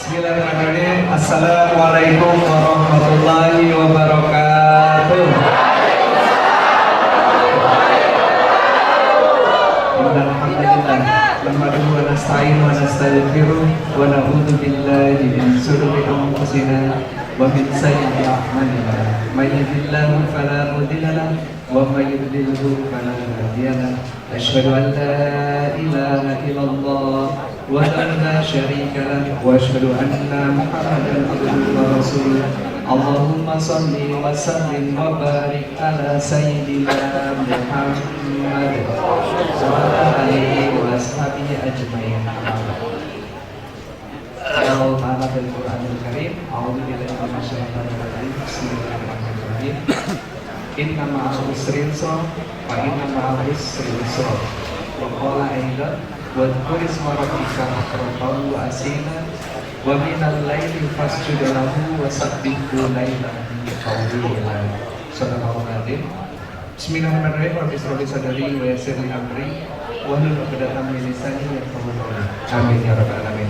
Bismillahirrahmanirrahim. Assalamualaikum warahmatullahi wabarakatuh. Alhamdulillah. Nahmaduhu wa nasta'inu wa nastaghfiruh wa na'udzu billahi min shururi anfusina wa min sayyiati a'malina. May yahdihillahu fala mudilla lahu wa may yudlilhu fala hadiya lahu. Asyhadu an la ilaha illallah وحده لا شريك له واشهد ان محمدا عبده ورسوله اللهم صل وسلم وبارك على سيدنا محمد وعلى اله واصحابه اجمعين. Allah Ta'ala dari Quranul Karim. A'udzubillahi minasyaitonir rajim. Bismillahirrahmanirrahim. Inna ma'al usri yusra wa inna ma'al usri yusra. Wa qala aidan wadhkur isma rabbika bukratan wa asila wa minal laili fasjud lahu wa sabbihhu lailan tawila. Sadaqallahu adzim. Bismillahirrahmanirrahim. Rabbi shrah li sadri wa yassir li amri wahlul 'uqdatam min lisani yafqahu qawli. Amin ya rabbal alamin.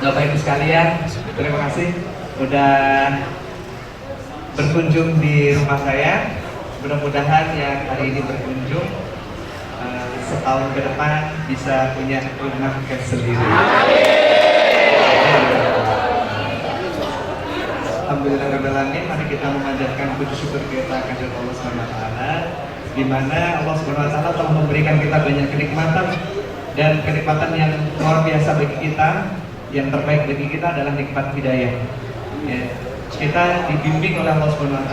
Bapak Ibu sekalian, terima kasih sudah berkunjung di rumah saya. Mudah-mudahan yang hari ini berkunjung setahun ke depan bisa punya rumah sendiri. Alhamdulillahirrahmanirrahim. Mari kita memanjatkan puji syukur kita kepada Allah SWT, di mana Allah SWT telah memberikan kita banyak kenikmatan, dan kenikmatan yang luar biasa bagi kita. Yang terbaik bagi kita adalah nikmat hidayah. Ya, kita dibimbing oleh Allah SWT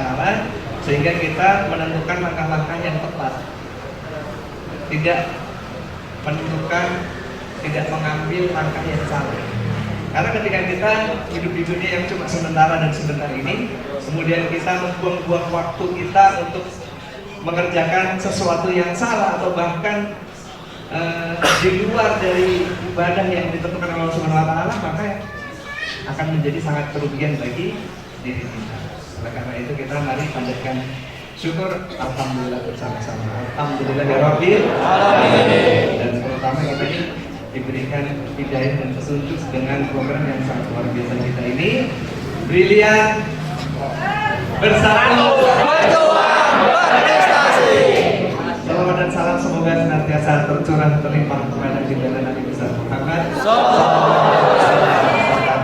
sehingga kita menentukan langkah-langkah yang tepat. Tidak menentukan, tidak mengambil langkah yang salah. Karena ketika kita hidup di dunia yang cuma sementara dan sebentar ini, kemudian kita membuang-buang waktu kita untuk mengerjakan sesuatu yang salah atau bahkan di luar dari ibadah yang ditentukan oleh Allah Subhanahu wa Ta'ala, maka akan menjadi sangat kerugian bagi diri kita. Oleh karena itu kita mari panjatkan syukur, alhamdulillah bersama-sama. Alhamdulillahirabbil alamin. Dan terutama kita ini diberikan hidayah dan petunjuk dengan program yang sangat luar biasa kita ini. Brilian bersatu berjuang berprestasi. Salam dan salam semoga senantiasa tercurah terlimpah kepada junjungan Nabi besar Muhammad serta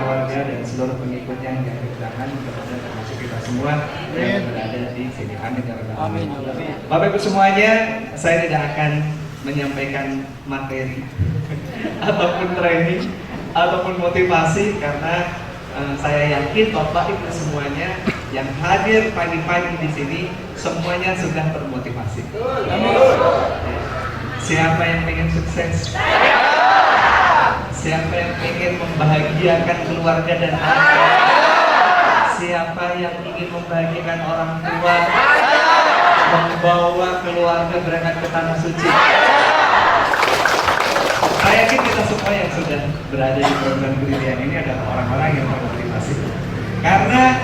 keluarga dan seluruh pengikutnya yang berjangan kepada termasuk kita semua yang berada di sini. Amin ya rabbal alamin. Bapak Ibu semuanya, saya tidak akan menyampaikan materi ataupun training ataupun motivasi, karena saya yakin Bapak Ibu semuanya yang hadir pagi-pagi di sini semuanya sudah termotivasi. Siapa yang ingin sukses? Siapa yang ingin membahagiakan keluarga dan anak? Siapa yang ingin membahagiakan orang tua? Membawa keluarga berangkat ke tanah suci? Saya yakin kita semua yang sudah berada di program Brilian ini adalah orang-orang yang termotivasi. Karena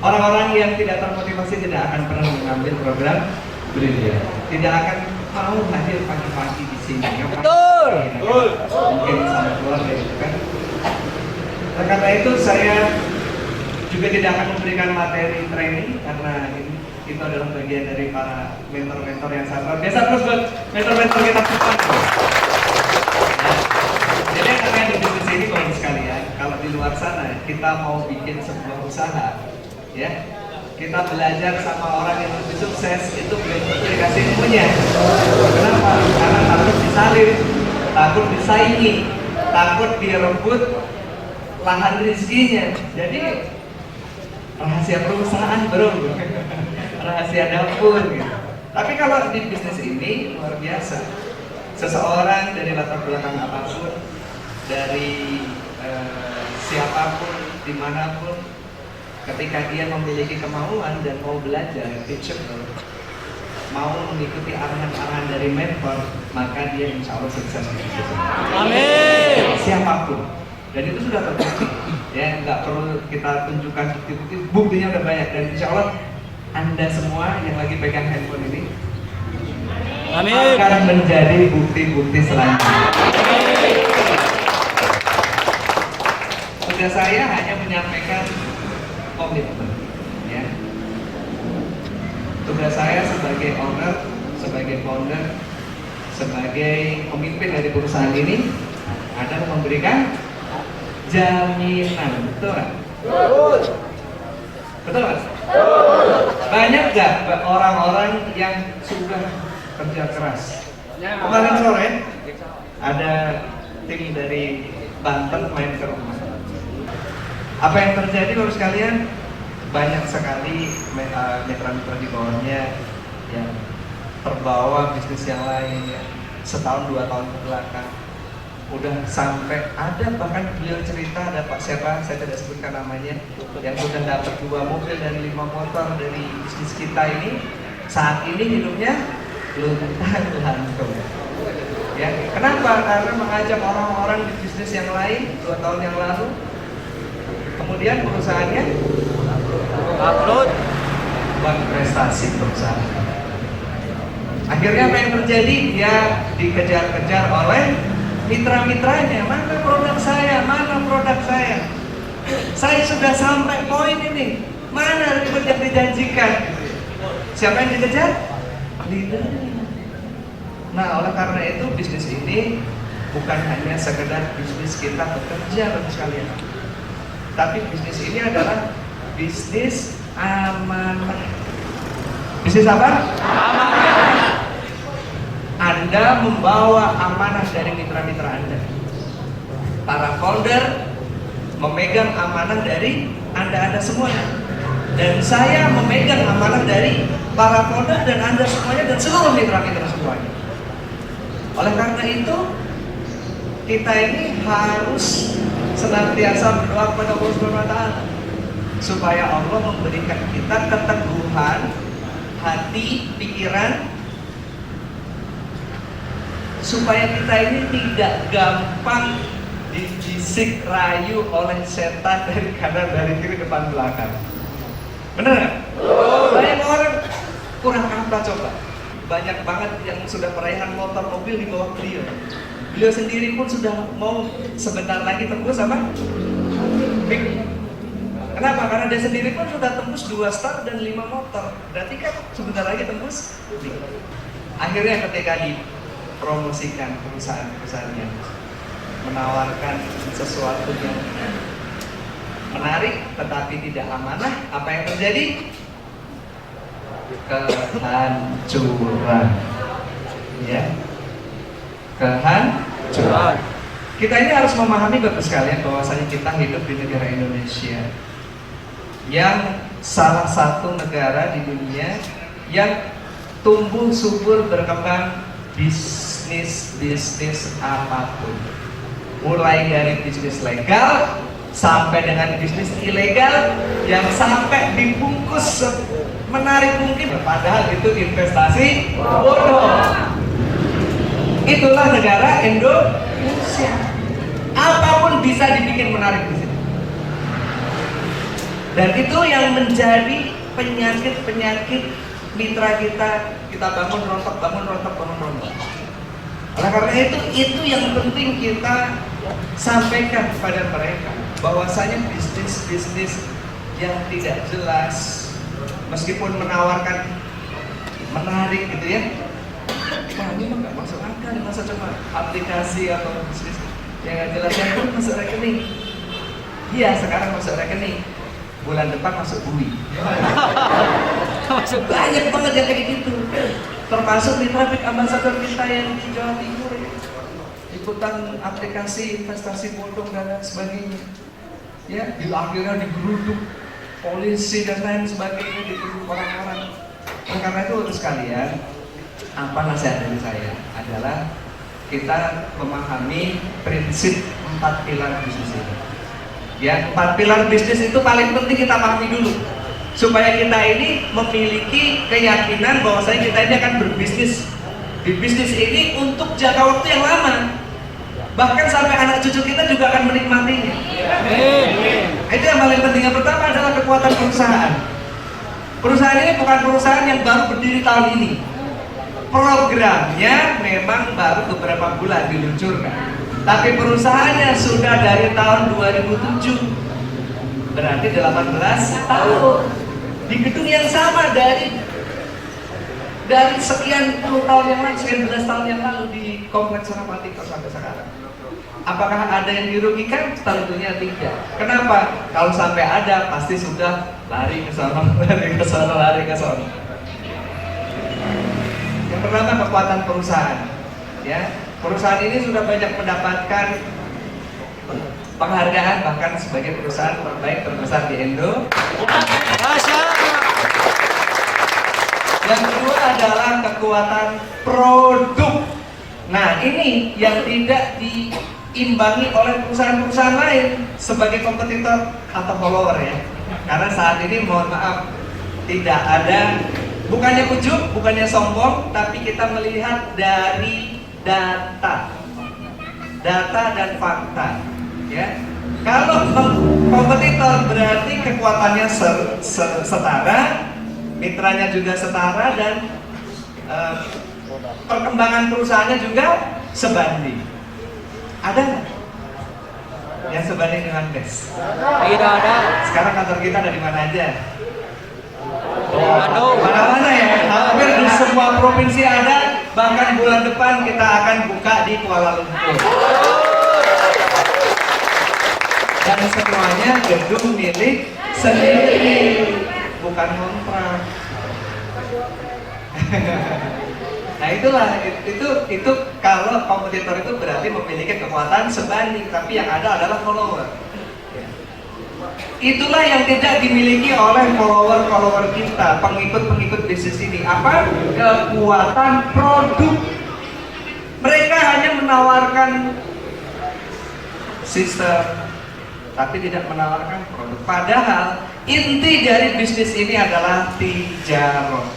orang-orang yang tidak termotivasi tidak akan pernah mengambil program Brilian, tidak akan mau hadir pagi-pagi di sini. Betul. Mungkin sama keluarga itu kan. Karena itu saya juga tidak akan memberikan materi training, karena itu adalah bagian dari para mentor-mentor yang sangat luar biasa. Terus buat mentor-mentor kita semua. Jadi karena yang di bisnis ini Bapak sekalian, kalau di luar sana kita mau bikin sebuah usaha, ya, kita belajar sama orang yang lebih sukses, itu belum tentu dikasih ilmunya. Kenapa? Karena takut disalib, takut disaingi, takut direbut lahan rezekinya. Jadi rahasia perusahaan bro, rahasia dapur gitu. Tapi kalau di bisnis ini luar biasa. Seseorang dari latar belakang apapun, dari siapapun, dimanapun, ketika dia memiliki kemauan dan mau belajar, teachable, mau mengikuti arahan-arahan dari mentor, maka dia insya Allah sukses di bisnis ini. Amin. Siapapun. Dan itu sudah terbukti. Ya, nggak perlu kita tunjukkan bukti-bukti, buktinya udah banyak. Dan insya Allah Anda semua yang lagi pegang handphone ini, amin, akan menjadi bukti-bukti selanjutnya. Tugas saya hanya menyampaikan komitmen, ya. Tugas saya sebagai owner, sebagai founder, sebagai pemimpin dari perusahaan ini adalah memberikan jaminan, betul nggak? Betul nggak? Banyak nggak orang-orang yang sudah kerja keras? Kemarin sore ada tim dari Banten main ke rumah. Apa yang terjadi baru sekalian? Banyak sekali mitra-mitra di bawahnya yang terbawa bisnis yang lain ya. Setahun 2 tahun ke belakang udah sampai ada, bahkan beliau cerita ada Pak siapa, saya tidak sebutkan namanya, yang sudah dapat 2 mobil dan 5 motor dari bisnis kita ini, saat ini hidupnya luntang-lantung. Ya, kenapa? Karena mengajak orang-orang di bisnis yang lain 2 tahun yang lalu, kemudian perusahaannya upload buat prestasi perusahaan. Akhirnya apa yang terjadi? Dia dikejar-kejar oleh mitra-mitranya. Mana produk saya? Mana produk saya? Saya sudah sampai poin ini. Mana ribet yang dijanjikan? Siapa yang dikejar? Leadernya. Nah, oleh karena itu bisnis ini bukan hanya sekedar bisnis kita bekerja bagi sekalian, tapi bisnis ini adalah bisnis amanah. Bisnis apa? Amanah. Anda membawa amanah dari mitra-mitra Anda. Para founder memegang amanah dari Anda semuanya. Dan saya memegang amanah dari para founder dan Anda semuanya dan seluruh mitra-mitra semuanya. Oleh karena itu, kita ini harus senantiasa berdoa kepada Allah Subhanahu wa Ta'ala supaya Allah memberikan kita keteguhan hati, pikiran, supaya kita ini tidak gampang dibisik rayu oleh setan dari kanan, dari kiri, depan, belakang. Benar nggak? Banyak orang kurang apa coba? Banyak banget yang sudah meraihkan motor mobil di bawah beliau. Beliau sendiri pun sudah mau sebentar lagi tembus apa? Big. Kenapa? Karena dia sendiri pun sudah tembus 2 star dan 5 motor. Berarti kan sebentar lagi tembus big. Akhirnya ketika dipromosikan perusahaan-perusahaannya menawarkan sesuatu yang menarik tetapi tidak amanah, apa yang terjadi? Kehancuran, ya, kehancuran. Kita ini harus memahami Bapak sekalian bahwasanya kita hidup di negara Indonesia yang salah satu negara di dunia yang tumbuh subur berkembang bisnis apapun, mulai dari bisnis legal sampai dengan bisnis ilegal yang sampai dibungkus menarik mungkin, padahal itu investasi bodoh. Itulah negara Indonesia. Apapun bisa dibikin menarik di sini. Dan itu yang menjadi penyakit mitra kita bangun rontok. Oleh karena itu yang penting kita sampaikan kepada mereka bahwasanya bisnis yang tidak jelas meskipun menawarkan menarik gitu ya, wah ini mah nggak masuk akal, masa coba aplikasi atau bisnis yang nggak jelas yang pun masuk rekening. Iya, sekarang masuk rekening, bulan depan masuk bui. Banyak banget yang kayak gitu, termasuk di traffic ambassador kita yang di Jawa Timur ya, ikutan aplikasi investasi bodong dan lain sebagainya ya, akhirnya digeruduk polisi dan lain sebagainya, digeruduk orang-orang. Karena itu sekalian, apa nasihat dari saya adalah kita memahami prinsip 4 pilar bisnis ini ya. 4 pilar bisnis itu paling penting kita pahami dulu supaya kita ini memiliki keyakinan bahwasanya kita ini akan berbisnis di bisnis ini untuk jangka waktu yang lama, bahkan sampai anak cucu kita juga akan menikmatinya. Itu yang paling penting. Yang pertama adalah kekuatan perusahaan. Perusahaan ini bukan perusahaan yang baru berdiri tahun ini. Programnya memang baru beberapa bulan diluncurkan. Tapi perusahaannya sudah dari tahun 2007, berarti 18 tahun di gedung yang sama dari sekian puluh tahun yang lalu, sekian belas tahun yang lalu di Kompleks Senopati sampai sekarang. Apakah ada yang dirugikan? Tentunya tidak. Kenapa? Kalau sampai ada, pasti sudah lari ke sana, lari ke sana, lari ke sana. Yang pertama, kekuatan perusahaan. Ya, perusahaan ini sudah banyak mendapatkan penghargaan, bahkan sebagai perusahaan terbaik terbesar di Indo. Yang kedua adalah kekuatan produk. Nah, ini yang tidak diimbangi oleh perusahaan-perusahaan lain sebagai kompetitor atau follower ya. Karena saat ini mohon maaf, tidak ada, bukannya ujub, bukannya sombong, tapi kita melihat dari data dan fakta ya. Kalau kompetitor berarti kekuatannya setara, mitranya juga setara, dan perkembangan perusahaannya juga sebanding. Ada nggak yang sebanding dengan BES? Tidak ada. Sekarang kantor kita ada di mana aja? Bandung. Mana-mana ya, hampir di semua provinsi ada. Bahkan bulan depan kita akan buka di Kuala Lumpur. Dan semuanya gedung milik sendiri, bukan kontrak. Nah itulah, itu kalau kompetitor itu berarti memiliki kekuatan sebanding, tapi yang ada adalah follower. Itulah yang tidak dimiliki oleh follower kita, pengikut bisnis ini. Apa? Kekuatan produk. Mereka hanya menawarkan sistem, tapi tidak menawarkan produk. Padahal inti dari bisnis ini adalah tijarah.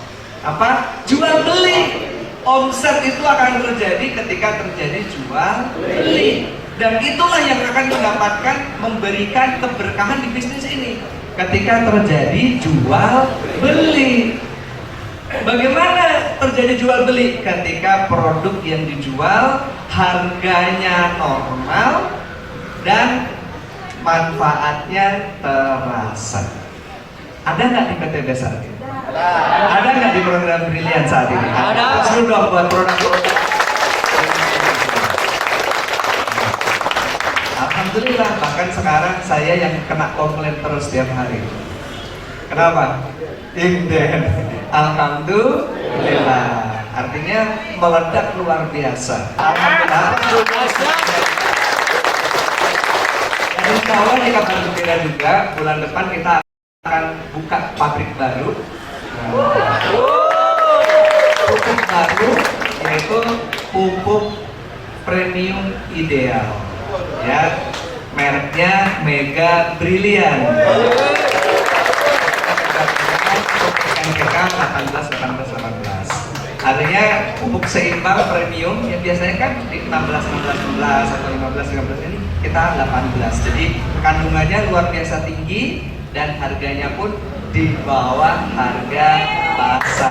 Apa? Jual beli. Omset itu akan terjadi ketika terjadi jual beli. Dan itulah yang akan mendapatkan, memberikan keberkahan di bisnis ini ketika terjadi jual beli. Bagaimana terjadi jual beli? Ketika produk yang dijual harganya normal dan manfaatnya terasa. Ada nggak di PT BES saat ini? Ada nggak di program Brilian saat ini? Ada. Sudah buat produk-produk. Alhamdulillah, bahkan sekarang saya yang kena komplain terus tiap hari. Kenapa? Inden. Alhamdulillah. Artinya meledak luar biasa. Alhamdulillah. Dan insya Allah ini kabar gembira juga, bulan depan kita akan buka pabrik baru. Pupuk baru, yaitu pupuk premium ideal. Ya, mereknya Mega Brilian. NPK 18. Artinya pupuk seimbang premium yang biasanya kan di 16 atau 15 ini kita 18. Jadi kandungannya luar biasa tinggi dan harganya pun di bawah harga pasar.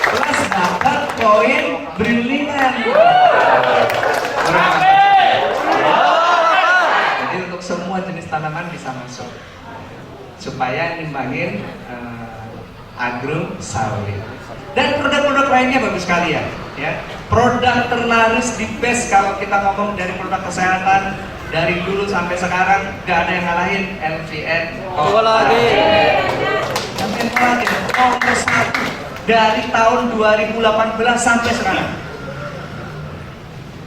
Plus dapat poin Brilian. Jadi untuk semua jenis tanaman bisa masuk, supaya nimbangin agro sawit. Dan produk-produk lainnya bagus sekali ya. Produk terlaris di BES kalau kita ngomong dari produk kesehatan dari dulu sampai sekarang gak ada yang ngalahin LVN. Nomor 1 dari tahun 2018 sampai sekarang.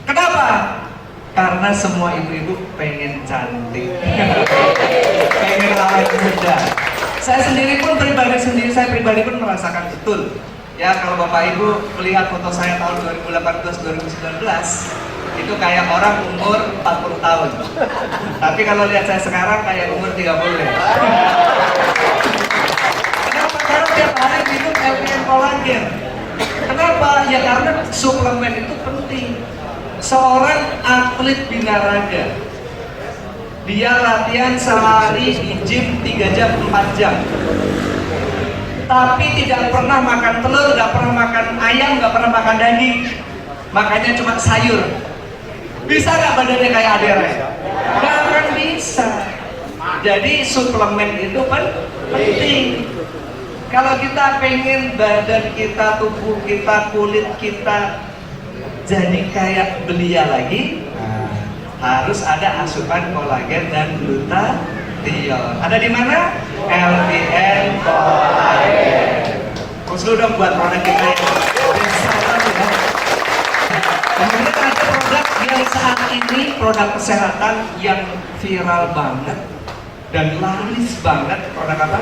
Kenapa? Karena semua ibu-ibu pengen cantik, pengen awet muda. Saya pribadi pun merasakan betul. Ya, kalau Bapak Ibu melihat foto saya tahun 2018-2019, itu kayak orang umur 40 tahun. Tapi kalau lihat saya sekarang kayak umur 30 ya. Kenapa? Karena tiap hari minum LVN kolagen. Kenapa? Ya karena suplemen itu penting. Seorang atlet binaraga, dia latihan sehari di gym 3 jam, 4 jam, tapi tidak pernah makan telur, nggak pernah makan ayam, nggak pernah makan daging. Makanya cuma sayur. Bisa nggak badannya kayak Adera? Nggak akan bisa. Jadi suplemen itu kan penting. Kalau kita pengen badan kita, tubuh kita, kulit kita jadi kayak belia lagi, harus ada asupan kolagen dan glutathione. Ada di mana? LPN kolagen. Terus lu dong buat produk kita yang besar ya. Kemudian ada produk yang saat ini produk kesehatan yang viral banget dan laris banget. Produk apa?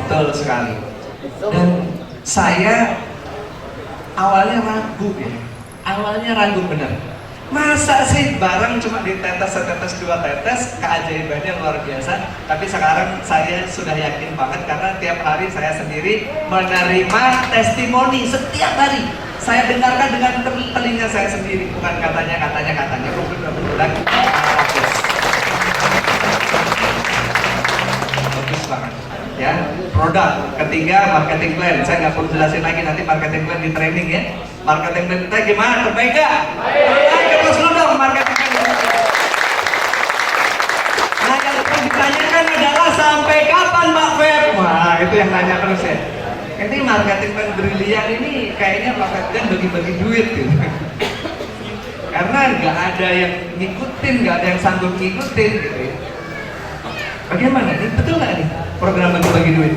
Betul sekali. Dan saya awalnya ragu ya. Awalnya ragu benar. Masa sih barang cuma ditetes setetes dua tetes, keajaibannya luar biasa. Tapi sekarang saya sudah yakin banget karena tiap hari saya sendiri menerima testimoni setiap hari. Saya dengarkan dengan telinga saya sendiri, bukan katanya. Benar-benar bagus banget. Ya, produk ketiga marketing plan. Saya nggak perlu jelasin lagi, nanti marketing plan di training ya. Marketing plan kita gimana? Terbaik nggak? Terbaik, terus lu dong marketing plan. Nah, yang perlu ditanyakan adalah sampai kapan Pak Feb? Wah, itu yang nanya terus ya. Ini marketing plan brilian ini kayaknya marketing plan bagi-bagi duit gitu. Karena nggak ada yang ngikutin, nggak ada yang sanggup ngikutin gitu ya. Bagaimana nih? Betul nggak nih program bagi-bagi duit?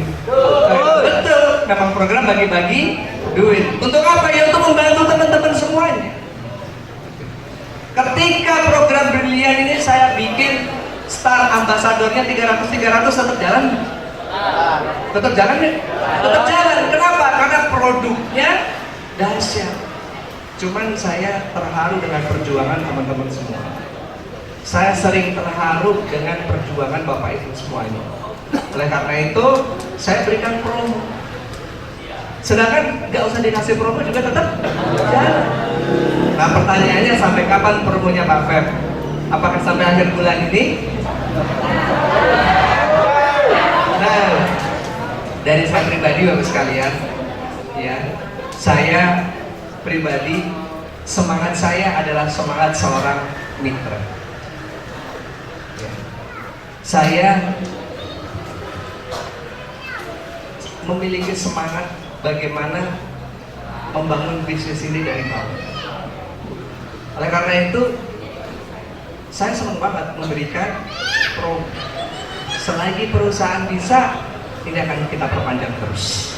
Betul, memang program bagi-bagi duit. Untuk apa? Ya untuk membantu teman-teman semuanya. Ketika program brilian ini saya bikin star ambasadornya 300 tetap jalan. Tetap jalan ya? Tetap jalan. Kenapa? Karena produknya dahsyat. Cuman saya terharu dengan perjuangan teman-teman semua. Saya sering terharu dengan perjuangan Bapak Ibu semuanya. Oleh karena itu, saya berikan promo. Sedangkan nggak usah dikasih promo juga tetap jalan. Nah, pertanyaannya sampai kapan promonya Pak Feb? Apakah sampai akhir bulan ini? Nah, dari saya pribadi Bapak sekalian, ya, saya pribadi semangat saya adalah semangat seorang mitra. Saya memiliki semangat bagaimana membangun bisnis ini dari nol. Oleh karena itu, saya senang banget memberikan selagi perusahaan bisa, ini akan kita perpanjang terus.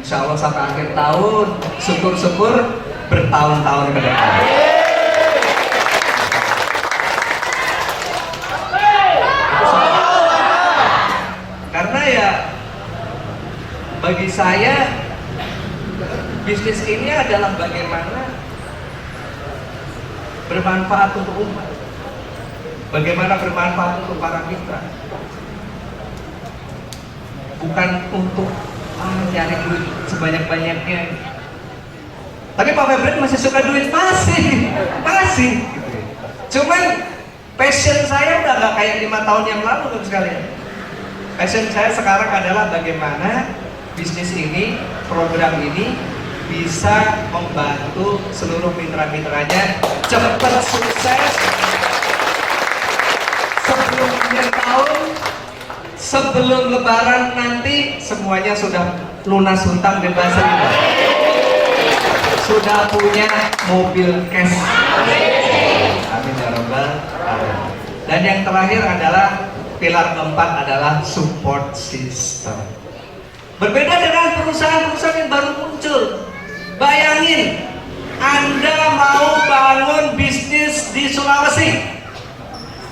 Insya Allah sampai akhir tahun, syukur-syukur bertahun-tahun ke depan. Karena ya bagi saya bisnis ini adalah bagaimana bermanfaat untuk umat, bagaimana bermanfaat untuk para mitra, bukan untuk nyari duit sebanyak-banyaknya. Tapi Pak Febret masih suka duit? Masih gitu. Cuman passion saya udah gak kayak 5 tahun yang lalu kan sekalian. Passion saya sekarang adalah bagaimana bisnis ini, program ini bisa membantu seluruh mitra-mitranya cepat sukses sebelum akhir tahun, sebelum lebaran nanti semuanya sudah lunas hutang bebas riba, sudah punya mobil cash. Amin ya rabbal alamin. Dan yang terakhir adalah pilar keempat adalah support system. Berbeda dengan perusahaan-perusahaan yang baru muncul. Bayangin, Anda mau bangun bisnis di Sulawesi,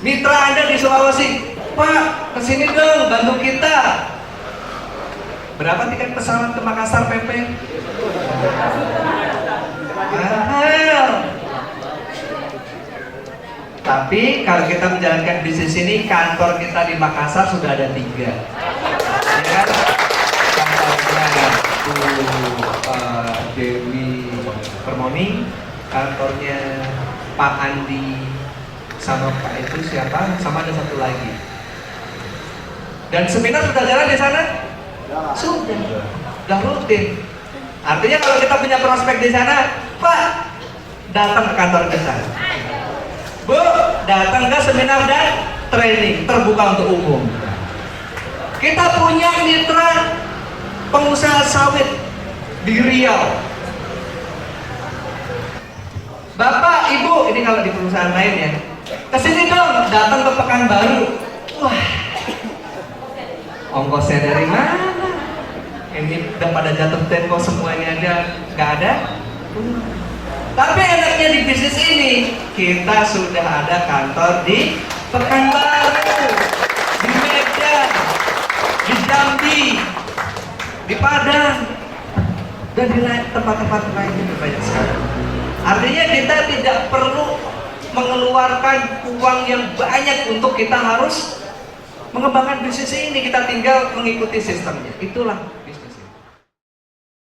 mitra Anda di Sulawesi, Pak, kesini dong, bantu kita. Berapa tiket pesawat ke Makassar PP? Mahal. Tapi kalau kita menjalankan bisnis ini, kantor kita di Makassar sudah ada 3. Ya kan? Kantornya Dewi Permoni, kantornya Pak Andi, sama Pak itu siapa? Sama ada satu lagi. Dan seminar sudah jalan di sana? Sudah rutin. Artinya kalau kita punya prospek di sana, Pak, datang ke kantor kita. Bu, datang ke seminar dan training terbuka untuk umum. Kita punya mitra pengusaha sawit di Riau. Bapak, Ibu, ini kalau di perusahaan lain ya, kesini dong, datang ke Pekanbaru. Wah, ongkosnya dari mana? Ini udah pada jatuh tempo semuanya aja, nggak ada. Tapi enaknya di bisnis ini, kita sudah ada kantor di Pekanbaru, di Medan, di Jambi, di Padang, dan di tempat-tempat lain yang banyak sekali. Artinya kita tidak perlu mengeluarkan uang yang banyak untuk kita harus mengembangkan bisnis ini. Kita tinggal mengikuti sistemnya. Itulah bisnis.